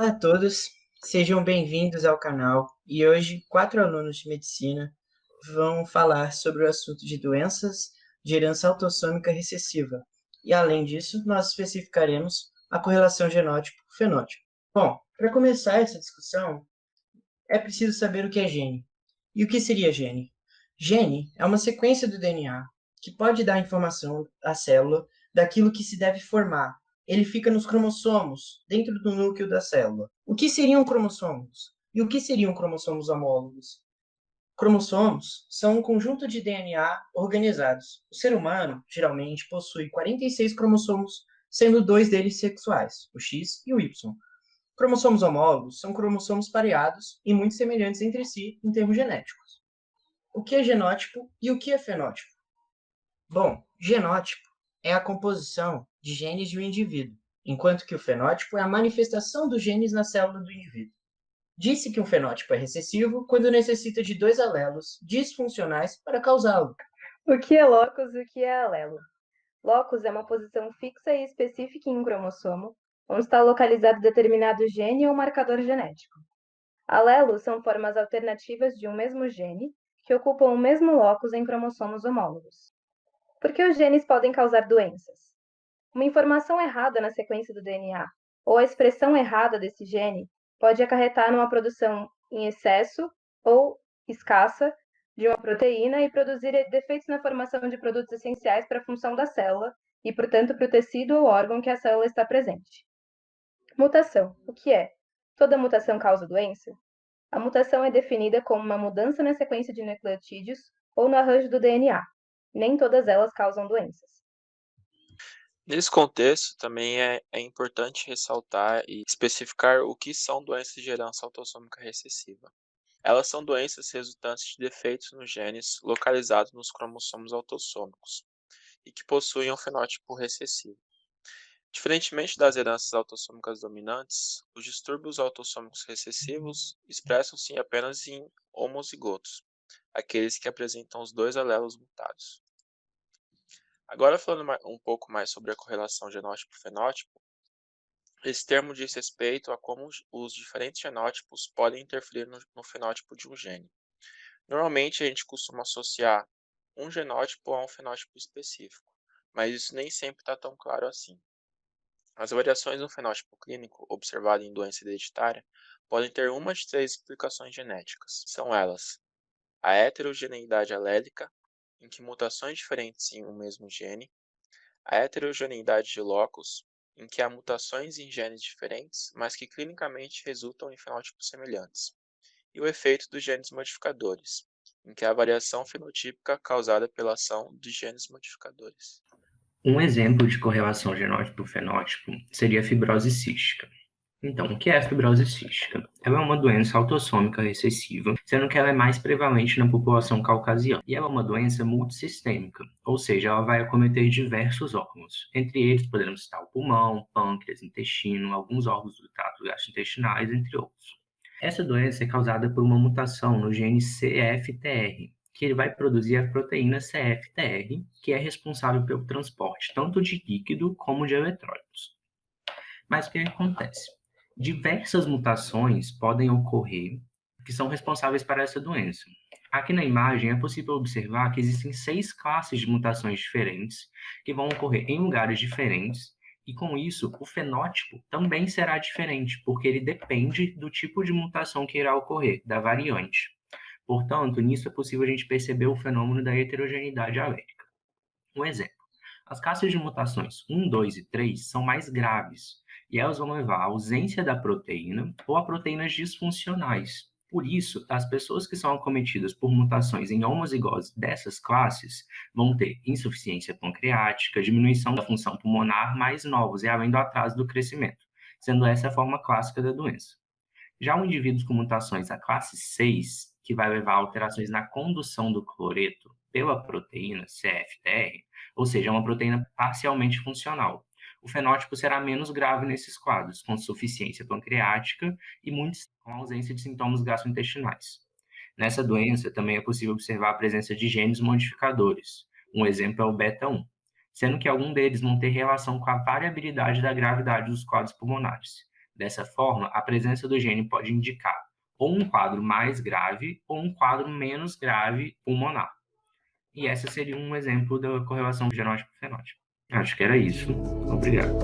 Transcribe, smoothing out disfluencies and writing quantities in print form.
Olá a todos, sejam bem-vindos ao canal e hoje 4 alunos de medicina vão falar sobre o assunto de doenças de herança autossômica recessiva e, além disso, nós especificaremos a correlação genótipo-fenótipo. Bom, para começar essa discussão, é preciso saber o que é gene. E o que seria gene? Gene é uma sequência do DNA que pode dar informação à célula daquilo que se deve formar. Ele fica nos cromossomos, dentro do núcleo da célula. O que seriam cromossomos? E o que seriam cromossomos homólogos? Cromossomos são um conjunto de DNA organizados. O ser humano, geralmente, possui 46 cromossomos, sendo 2 deles sexuais, o X e o Y. Cromossomos homólogos são cromossomos pareados e muito semelhantes entre si em termos genéticos. O que é genótipo e o que é fenótipo? Bom, genótipo é a composição de genes de um indivíduo, enquanto que o fenótipo é a manifestação dos genes na célula do indivíduo. Disse que um fenótipo é recessivo quando necessita de 2 alelos disfuncionais para causá-lo. O que é locus e o que é alelo? Locus é uma posição fixa e específica em um cromossomo, onde está localizado determinado gene ou marcador genético. Alelos são formas alternativas de um mesmo gene que ocupam o mesmo locus em cromossomos homólogos. Por que os genes podem causar doenças? Uma informação errada na sequência do DNA ou a expressão errada desse gene pode acarretar numa produção em excesso ou escassa de uma proteína e produzir defeitos na formação de produtos essenciais para a função da célula e, portanto, para o tecido ou órgão que a célula está presente. Mutação. O que é? Toda mutação causa doença? A mutação é definida como uma mudança na sequência de nucleotídeos ou no arranjo do DNA. Nem todas elas causam doenças. Nesse contexto, também é importante ressaltar e especificar o que são doenças de herança autossômica recessiva. Elas são doenças resultantes de defeitos nos genes localizados nos cromossomos autossômicos e que possuem um fenótipo recessivo. Diferentemente das heranças autossômicas dominantes, os distúrbios autossômicos recessivos expressam-se apenas em homozigotos, aqueles que apresentam os 2 alelos mutados. Agora falando um pouco mais sobre a correlação genótipo-fenótipo, esse termo diz respeito a como os diferentes genótipos podem interferir no fenótipo de um gene. Normalmente a gente costuma associar um genótipo a um fenótipo específico, mas isso nem sempre está tão claro assim. As variações no fenótipo clínico observado em doença hereditária podem ter uma de 3 explicações genéticas. São elas: a heterogeneidade alélica, em que mutações diferentes em um mesmo gene, a heterogeneidade de locus, em que há mutações em genes diferentes, mas que clinicamente resultam em fenótipos semelhantes, e o efeito dos genes modificadores, em que há variação fenotípica causada pela ação de genes modificadores. Um exemplo de correlação genótipo-fenótipo seria a fibrose cística. Então, o que é a fibrose cística? Ela é uma doença autossômica recessiva, sendo que ela é mais prevalente na população caucasiana. E ela é uma doença multissistêmica, ou seja, ela vai acometer diversos órgãos. Entre eles, podemos citar o pulmão, pâncreas, intestino, alguns órgãos do trato gastrointestinais, entre outros. Essa doença é causada por uma mutação no gene CFTR, que ele vai produzir a proteína CFTR, que é responsável pelo transporte tanto de líquido como de eletrólitos. Mas o que acontece? Diversas mutações podem ocorrer que são responsáveis por essa doença. Aqui na imagem é possível observar que existem 6 classes de mutações diferentes que vão ocorrer em lugares diferentes, e com isso o fenótipo também será diferente, porque ele depende do tipo de mutação que irá ocorrer, da variante. Portanto, nisso é possível a gente perceber o fenômeno da heterogeneidade alérgica. Um exemplo: as classes de mutações 1, 2 e 3 são mais graves, e elas vão levar à ausência da proteína ou a proteínas disfuncionais. Por isso, as pessoas que são acometidas por mutações em homozigose dessas classes vão ter insuficiência pancreática, diminuição da função pulmonar mais novos e além do atraso do crescimento, sendo essa a forma clássica da doença. Já o indivíduo com mutações da classe 6, que vai levar a alterações na condução do cloreto pela proteína CFTR, ou seja, uma proteína parcialmente funcional. O fenótipo será menos grave nesses quadros, com insuficiência pancreática e muitos com ausência de sintomas gastrointestinais. Nessa doença, também é possível observar a presença de genes modificadores. Um exemplo é o beta-1, sendo que algum deles vão ter relação com a variabilidade da gravidade dos quadros pulmonares. Dessa forma, a presença do gene pode indicar ou um quadro mais grave ou um quadro menos grave pulmonar. E essa seria um exemplo da correlação genótipo-fenótipo. Acho que era isso. Obrigado.